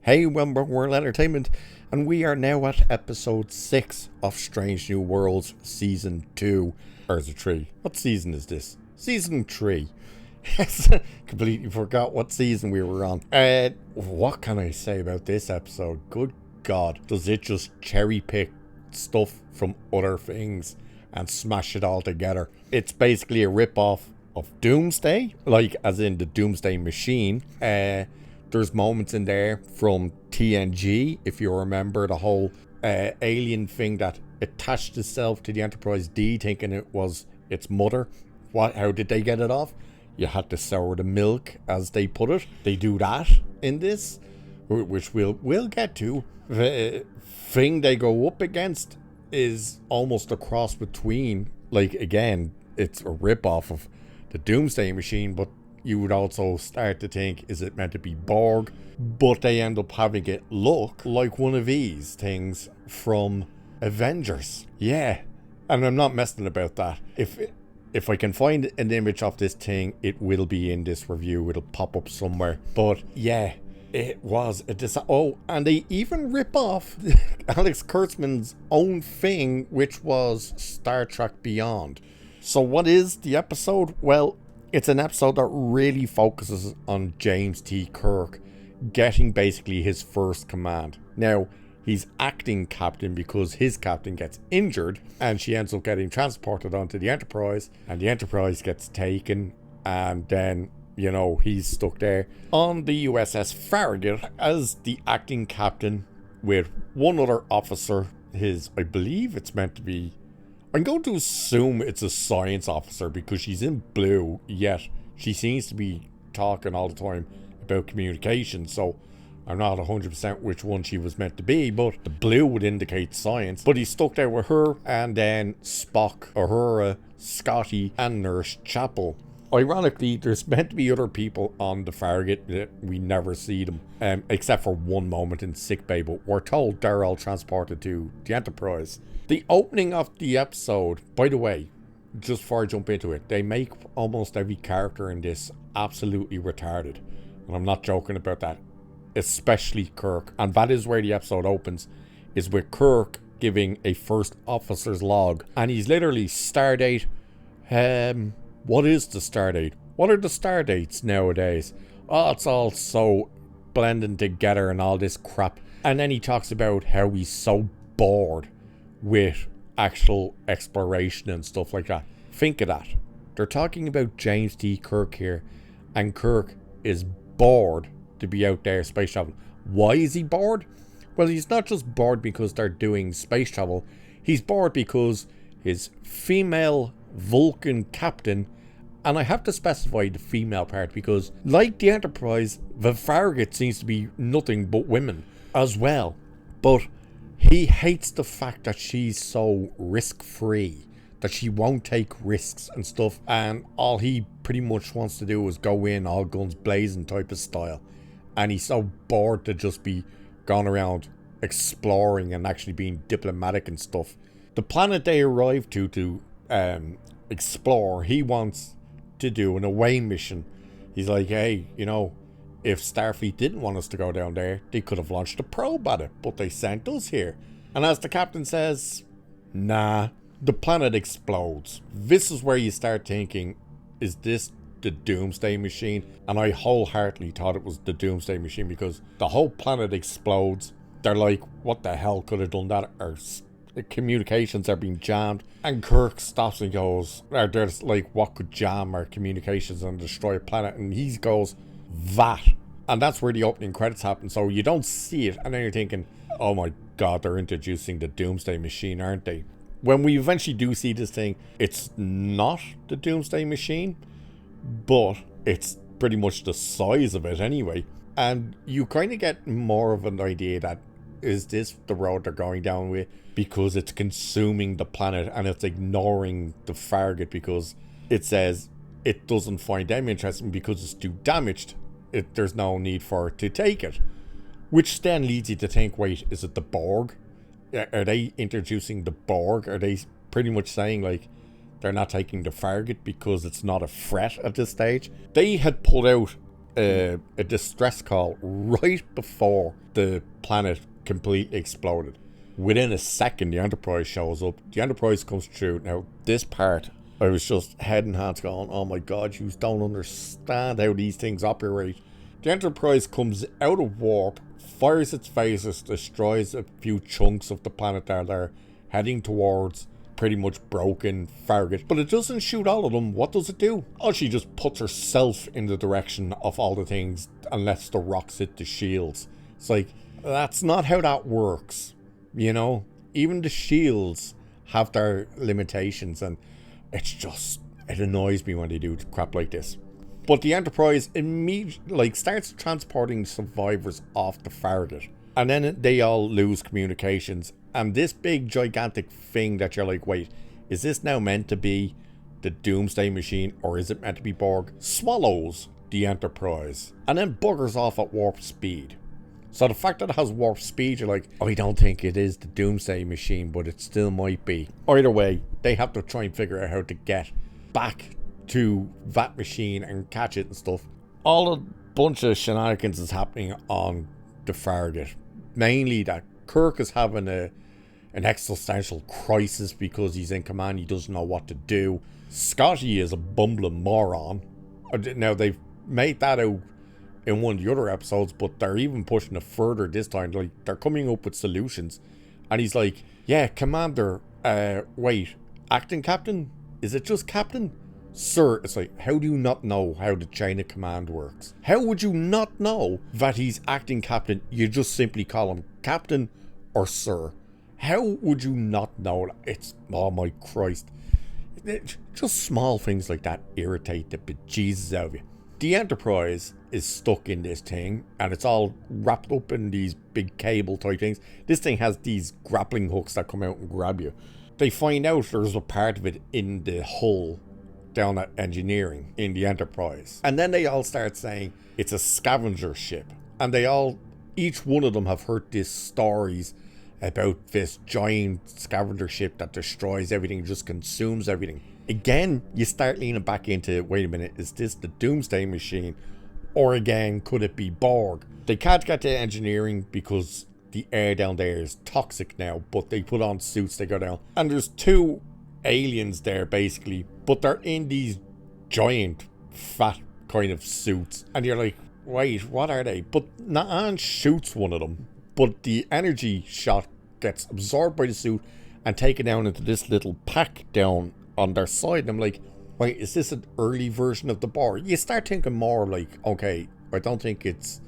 Hey, Wimber World Entertainment, and we are now at episode 6 of Strange New Worlds Season 2. Or is it 3? What season is this? Season 3. Completely forgot what season we were on. What can I say about this episode? Good God. Does it just cherry pick stuff from other things and smash it all together? It's basically a rip-off of Doomsday, like as in the Doomsday Machine. There's moments in there from TNG, if you remember the whole alien thing that attached itself to the Enterprise D, thinking it was its mother. How did they get it off? You had to sour the milk, as they put it. They do that in this, which we'll get to. The thing they go up against is almost a cross between, like, again, it's a rip-off of the Doomsday Machine, but you would also start to think, is it meant to be Borg? But they end up having it look like one of these things from Avengers. Yeah, and I'm not messing about that. If I can find an image of this thing, it will be in this review. It'll pop up somewhere. But yeah, it was a and they even rip off Alex Kurtzman's own thing, which was Star Trek Beyond. So what is the episode? Well, it's an episode that really focuses on James T. Kirk getting basically his first command. Now, he's acting captain because his captain gets injured and she ends up getting transported onto the Enterprise, and the Enterprise gets taken, and then, you know, he's stuck there on the U.S.S. Farragut as the acting captain with one other officer. I believe it's meant to be, I'm going to assume it's a science officer because she's in blue, yet she seems to be talking all the time about communication, so I'm not 100% which one she was meant to be, but the blue would indicate science. But he's stuck there with her, and then Spock, Uhura, Scotty, and Nurse Chapel. Ironically, there's meant to be other people on the Farragut that we never see them, except for one moment in sickbay, but we're told they're all transported to the Enterprise. The opening of the episode, by the way, just before I jump into it, they make almost every character in this absolutely retarded. And I'm not joking about that. Especially Kirk. And that is where the episode opens, is with Kirk giving a first officer's log. And he's literally stardate. What is the stardate? What are the stardates nowadays? Oh, it's all so blending together and all this crap. And then he talks about how he's so bored with actual exploration and stuff like that. Think of that. They're talking about James T. Kirk here, and Kirk is bored to be out there space traveling. Why is he bored? Well, he's not just bored because they're doing space travel. He's bored because his female Vulcan captain, and I have to specify the female part because, like the Enterprise, the Farragut seems to be nothing but women as well. But he hates the fact that she's so risk-free, that she won't take risks and stuff, and all he pretty much wants to do is go in all guns blazing type of style. And he's so bored to just be going around exploring and actually being diplomatic and stuff. The planet they arrive to explore, he wants to do an away mission. He's like, hey, you know, if Starfleet didn't want us to go down there, they could have launched a probe at it, but they sent us here. And as the captain says, nah, the planet explodes. This is where you start thinking, is this the Doomsday Machine? And I wholeheartedly thought it was the Doomsday Machine because the whole planet explodes. They're like, what the hell could have done that? Our communications are being jammed. And Kirk stops and goes, or there's like, what could jam our communications and destroy a planet? And he goes, that. And that's where the opening credits happen. So you don't see it, and then you're thinking, oh my god, they're introducing the Doomsday Machine, aren't they? When we eventually do see this thing, it's not the Doomsday Machine, but it's pretty much the size of it anyway. And you kind of get more of an idea that, is this the road they're going down with? Because it's consuming the planet and it's ignoring the Farragut because it says it doesn't find them interesting because it's too damaged. There's no need for it to take it. Which then leads you to think, wait, is it the Borg? Are they introducing the Borg? Are they pretty much saying, like, they're not taking the Farragut because it's not a threat at this stage? They had pulled out a distress call right before the planet completely exploded. Within a second, the Enterprise shows up. The Enterprise comes through. Now, this part, I was just head and hands going, oh my god, you don't understand how these things operate. The Enterprise comes out of warp, fires its phasers, destroys a few chunks of the planet that they're heading towards pretty much broken Farragut. But it doesn't shoot all of them. What does it do? Oh, she just puts herself in the direction of all the things and lets the rocks hit the shields. It's like, that's not how that works. You know, even the shields have their limitations, and it annoys me when they do crap like this. But the Enterprise immediately starts transporting survivors off the Farragut, and then they all lose communications. And this big gigantic thing that you're like, wait, is this now meant to be the Doomsday Machine, or is it meant to be Borg? Swallows the Enterprise and then buggers off at warp speed. So the fact that it has warp speed, you're like, oh, I don't think it is the Doomsday Machine, but it still might be. Either way, they have to try and figure out how to get back to that machine and catch it and stuff. All a bunch of shenanigans is happening on the Farragut. Mainly that Kirk is having an existential crisis because he's in command. He doesn't know what to do. Scotty is a bumbling moron. Now, they've made that out in one of the other episodes, but they're even pushing it further this time. Like, they're coming up with solutions, and he's like, yeah, Commander, wait, acting captain? Is it just captain? Sir, it's like, how do you not know how the chain of command works? How would you not know that he's acting captain? You just simply call him captain or sir. How would you not know that? It's, oh my Christ. Just small things like that irritate the bejesus out of you. The Enterprise is stuck in this thing, and it's all wrapped up in these big cable type things. This thing has these grappling hooks that come out and grab you. They find out there's a part of it in the hull down at engineering in the Enterprise. And then they all start saying it's a scavenger ship. And each one of them have heard these stories about this giant scavenger ship that destroys everything, just consumes everything. Again, you start leaning back into, wait a minute, is this the Doomsday Machine? Or again, could it be Borg? They can't get to engineering because the air down there is toxic now, but they put on suits, they go down. And there's two aliens there basically, but they're in these giant, fat kind of suits. And you're like, wait, what are they? But Na'an shoots one of them, but the energy shot gets absorbed by the suit and taken down into this little pack down on their side. And I'm like, wait, is this an early version of the Borg? You start thinking more like, okay, I don't think it's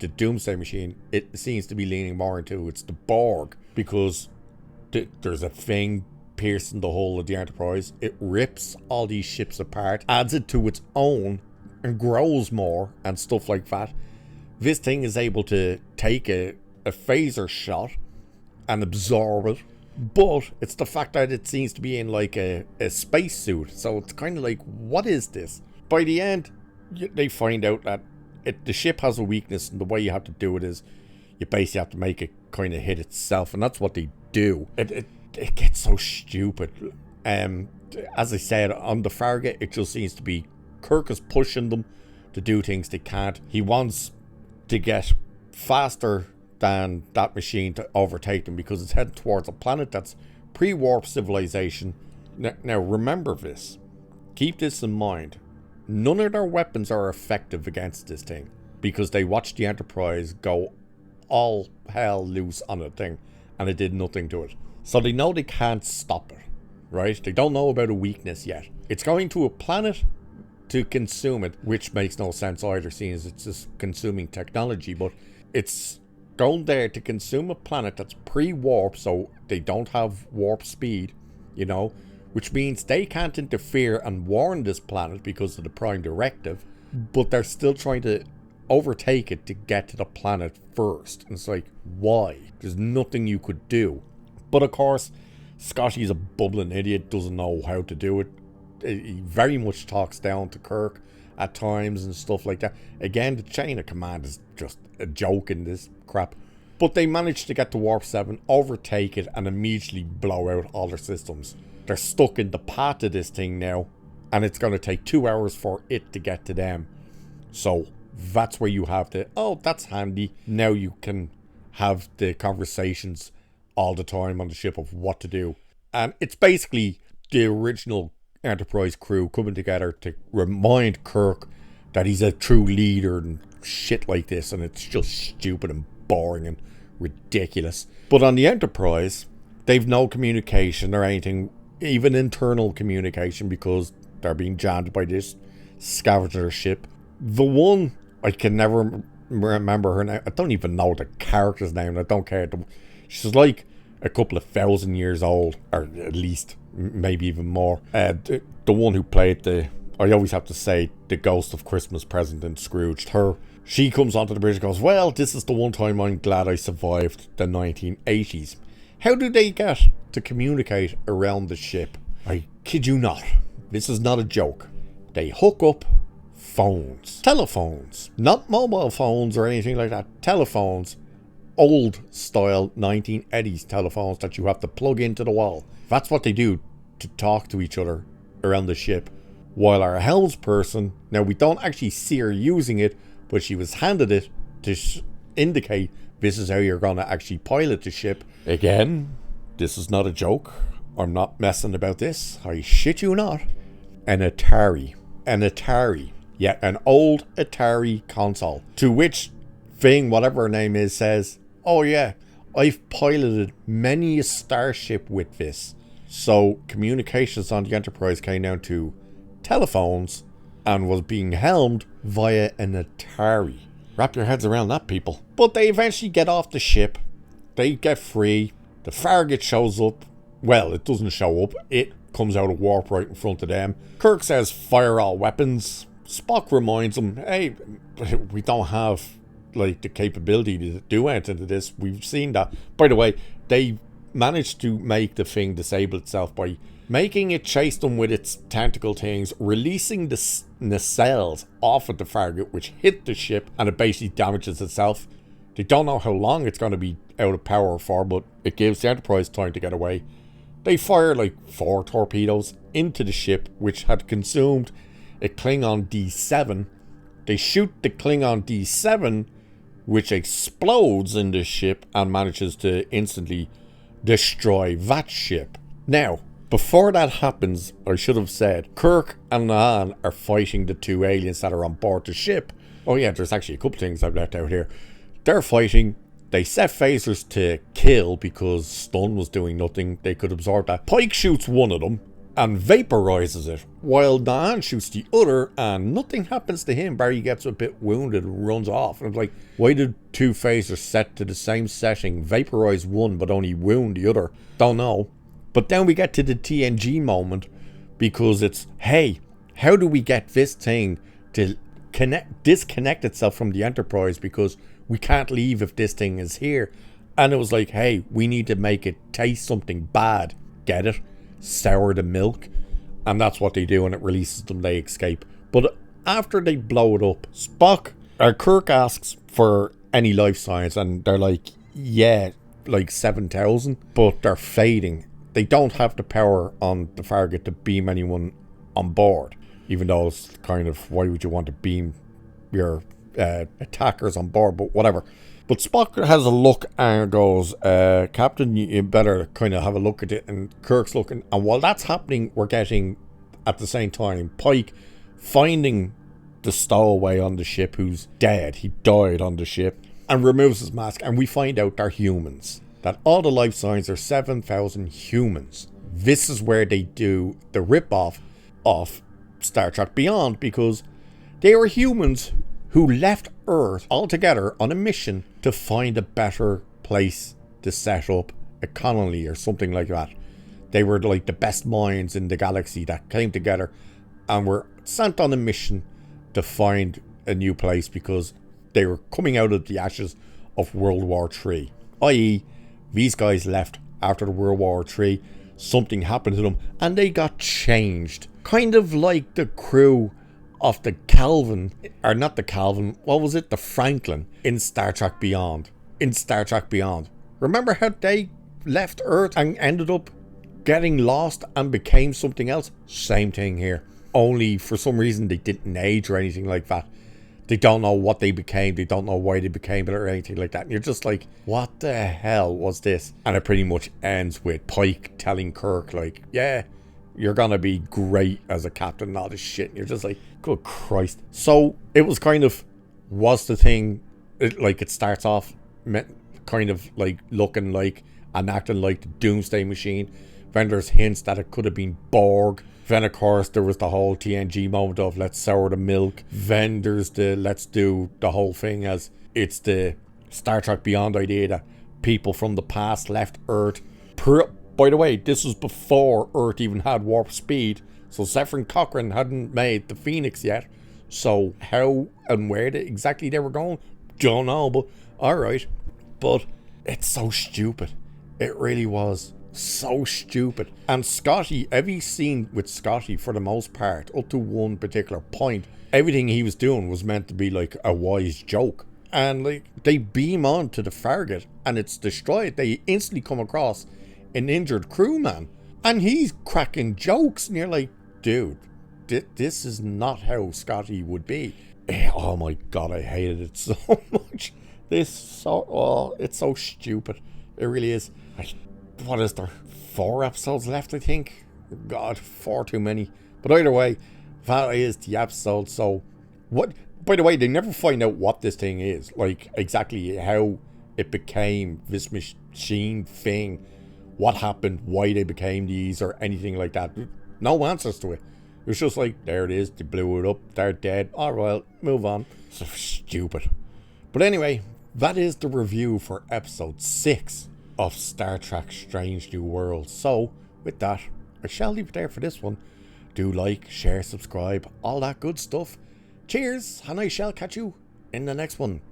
the Doomsday Machine. It seems to be leaning more into it's the Borg, because there's a thing piercing the hull of the Enterprise. It rips all these ships apart, adds it to its own, and grows more and stuff like that. This thing is able to take a phaser shot and absorb it, but it's the fact that it seems to be in like a spacesuit. So it's kind of like, what is this? By the end, they find out that the ship has a weakness, and the way you have to do it is you basically have to make it kind of hit itself, and that's what they do. It gets so stupid. As I said, on the Farragut, it just seems to be Kirk is pushing them to do things they can't. He wants to get faster than that machine to overtake them because it's heading towards a planet that's pre-warp civilization. Now remember this. Keep this in mind. None of their weapons are effective against this thing because they watched the Enterprise go all hell loose on the thing and it did nothing to it. So they know they can't stop it, right? They don't know about a weakness yet. It's going to a planet to consume it, which makes no sense either, seeing as it's just consuming technology, but it's going there to consume a planet that's pre-warp, so they don't have warp speed, you know, which means they can't interfere and warn this planet because of the Prime Directive, but they're still trying to overtake it to get to the planet first. And it's like, why? There's nothing you could do. But of course, Scotty's a bubbling idiot, doesn't know how to do it. He very much talks down to Kirk at times and stuff like that. Again, the chain of command is just a joke in this crap. But they manage to get to Warp 7, overtake it, and immediately blow out all their systems. They're stuck in the path of this thing now, and it's going to take 2 hours for it to get to them. So That's where you have that's handy. Now you can have the conversations all the time on the ship of what to do. And it's basically the original Enterprise crew coming together to remind Kirk that he's a true leader and shit like this, and it's just stupid and boring and ridiculous. But on the Enterprise, they've no communication or anything, even internal communication, because they're being jammed by this Scavenger ship. The one, I can never remember her name. I don't even know the character's name. I don't care. She's like a couple of 1,000 years old, or at least, maybe even more. The one who played I always have to say, the ghost of Christmas Present in Scrooged. She comes onto the bridge and goes, well, this is the one time I'm glad I survived the 1980s. How do they get to communicate around the ship? I kid you not. This is not a joke. They hook up phones. Telephones. Not mobile phones or anything like that. Telephones. Old style 1980s telephones that you have to plug into the wall. That's what they do to talk to each other around the ship. While our helmsperson, now we don't actually see her using it, but she was handed it to indicate this is how you're going to actually pilot the ship. Again, this is not a joke. I'm not messing about this. I shit you not. An Atari. Yeah, an old Atari console. To which thing, whatever her name is, says, oh yeah, I've piloted many a starship with this. So communications on the Enterprise came down to telephones and was being helmed via an Atari. Wrap your heads around that, people. But they eventually get off the ship. They get free. The Farragut shows up. Well, it doesn't show up. It comes out of warp right in front of them. Kirk says, fire all weapons. Spock reminds him, hey, we don't have like the capability to do anything to this. We've seen that. By the way, they managed to make the thing disable itself by making it chase them with its tentacle things, releasing the nacelles off of the Farragut, which hit the ship, and it basically damages itself. They don't know how long it's going to be out of power for, but it gives the Enterprise time to get away. They fire like 4 torpedoes into the ship, which had consumed a Klingon D7. They shoot the Klingon D7, which explodes in the ship and manages to instantly destroy that ship. Now, before that happens, I should have said, Kirk and Nhan are fighting the 2 aliens that are on board the ship. Oh yeah, there's actually a couple things I've left out here. They're fighting. They set phasers to kill because stun was doing nothing. They could absorb that. Pike shoots one of them and vaporizes it, while Nhan shoots the other and nothing happens to him. Barry gets a bit wounded and runs off. And I'm like, why did 2 phasers set to the same setting vaporize one but only wound the other? Don't know. But then we get to the TNG moment, because it's, hey, how do we get this thing to disconnect itself from the Enterprise, because we can't leave if this thing is here. And it was like, hey, we need to make it taste something bad. Get it? Sour the milk. And that's what they do, and it releases them. They escape. But after they blow it up, Kirk asks for any life signs, and they're like, yeah, like 7,000, but they're fading. They don't have the power on the Farragut to beam anyone on board, even though it's kind of, why would you want to beam your attackers on board, but whatever. But Spock has a look and goes, Captain, you better kind of have a look at it. And Kirk's looking, and while that's happening, we're getting, at the same time, Pike finding the stowaway on the ship who's dead. He died on the ship, and removes his mask, and we find out they're humans. That all the life signs are 7,000 humans. This is where they do the rip-off of Star Trek Beyond, because they were humans who left Earth altogether on a mission to find a better place to set up a colony or something like that. They were like the best minds in the galaxy that came together and were sent on a mission to find a new place, because they were coming out of the ashes of World War III. I.e., these guys left after the World War III, something happened to them, and they got changed. Kind of like the crew of the Calvin, or not the Calvin, what was it? The Franklin in Star Trek Beyond. Remember how they left Earth and ended up getting lost and became something else? Same thing here. Only for some reason they didn't age or anything like that. They don't know what they became. They don't know why they became it or anything like that. And you're just like, what the hell was this? And it pretty much ends with Pike telling Kirk, like, yeah, you're going to be great as a captain and all this shit. And you're just like, good Christ. So it was kind of, was the thing, it starts off kind of like looking like and acting like the Doomsday Machine. Then there's hints that it could have been Borg. Then, of course, there was the whole TNG moment of let's sour the milk. Then there's the let's do the whole thing as it's the Star Trek Beyond idea that people from the past left Earth. By the way, this was before Earth even had warp speed. So Zephyr Cochrane hadn't made the Phoenix yet. So how and where exactly they were going, don't know. But alright. But it's so stupid. It really was. So stupid. And Scotty, every scene with Scotty, for the most part, up to one particular point, everything he was doing was meant to be like a wise joke. And like they beam on to the Farragut and it's destroyed. They instantly come across an injured crewman and he's cracking jokes and you're like, dude, this is not how Scotty would be. Oh my god, I hated it so much. It's so stupid. It really is. What is there? 4 episodes left, I think. God, 4 too many. But either way, that is the episode. So, what? By the way, they never find out what this thing is. Like, exactly how it became this machine thing. What happened, why they became these, or anything like that. No answers to it. It was just like, there it is, they blew it up, they're dead. Oh well, move on. So stupid. But anyway, that is the review for episode 6. Of Star Trek Strange New Worlds. So, with that, I shall leave it there for this one. Do like, share, subscribe, all that good stuff. Cheers, and I shall catch you in the next one.